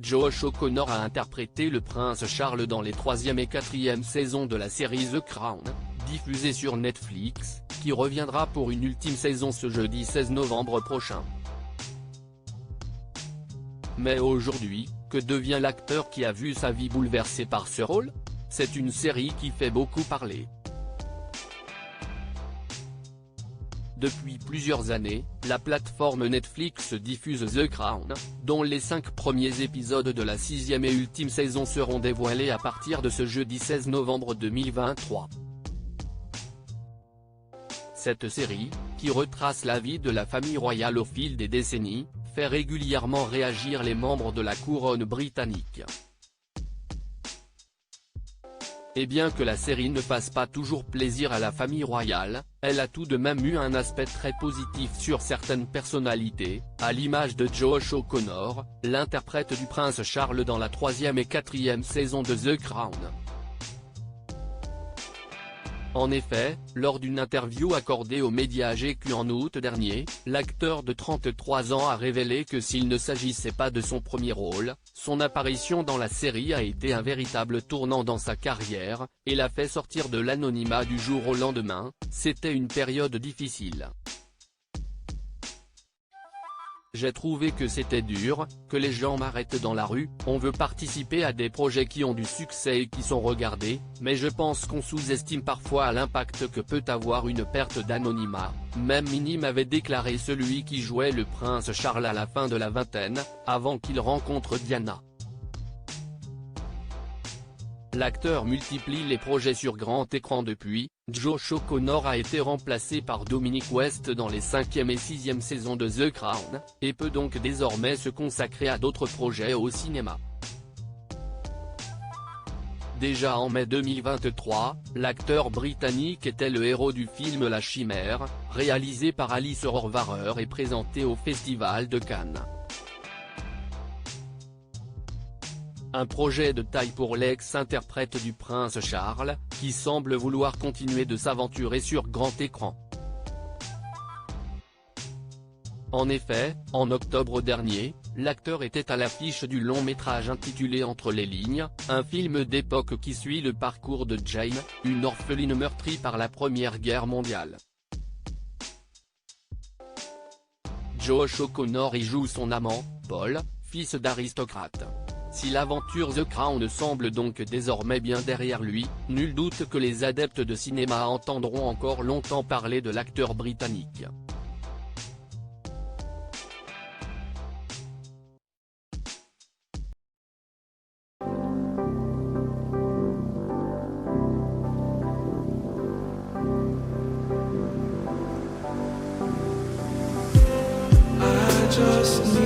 Josh O'Connor a interprété le prince Charles dans les 3e et 4e saisons de la série The Crown, diffusée sur Netflix, qui reviendra pour une ultime saison ce jeudi 16 novembre prochain. Mais aujourd'hui, que devient l'acteur qui a vu sa vie bouleversée par ce rôle? C'est une série qui fait beaucoup parler. Depuis plusieurs années, la plateforme Netflix diffuse The Crown, dont les 5 premiers épisodes de la 6e et ultime saison seront dévoilés à partir de ce jeudi 16 novembre 2023. Cette série, qui retrace la vie de la famille royale au fil des décennies, fait régulièrement réagir les membres de la couronne britannique. Et bien que la série ne fasse pas toujours plaisir à la famille royale, elle a tout de même eu un aspect très positif sur certaines personnalités, à l'image de Josh O'Connor, l'interprète du prince Charles dans la 3e et 4e saison de The Crown. En effet, lors d'une interview accordée aux médias GQ en août dernier, l'acteur de 33 ans a révélé que s'il ne s'agissait pas de son premier rôle, son apparition dans la série a été un véritable tournant dans sa carrière, et l'a fait sortir de l'anonymat du jour au lendemain. C'était une période difficile. J'ai trouvé que c'était dur, que les gens m'arrêtent dans la rue, on veut participer à des projets qui ont du succès et qui sont regardés, mais je pense qu'on sous-estime parfois l'impact que peut avoir une perte d'anonymat, même minime, avait déclaré celui qui jouait le prince Charles à la fin de la vingtaine, avant qu'il rencontre Diana. L'acteur multiplie les projets sur grand écran depuis. Josh O'Connor a été remplacé par Dominic West dans les 5e et 6e saisons de The Crown, et peut donc désormais se consacrer à d'autres projets au cinéma. Déjà en mai 2023, l'acteur britannique était le héros du film La Chimère, réalisé par Alice Rohrwacher et présenté au Festival de Cannes. Un projet de taille pour l'ex-interprète du prince Charles, qui semble vouloir continuer de s'aventurer sur grand écran. En effet, en octobre dernier, l'acteur était à l'affiche du long métrage intitulé Entre les lignes, un film d'époque qui suit le parcours de Jane, une orpheline meurtrie par la Première Guerre mondiale. Josh O'Connor y joue son amant, Paul, fils d'aristocrate. Si l'aventure The Crown semble donc désormais bien derrière lui, nul doute que les adeptes de cinéma entendront encore longtemps parler de l'acteur britannique. I just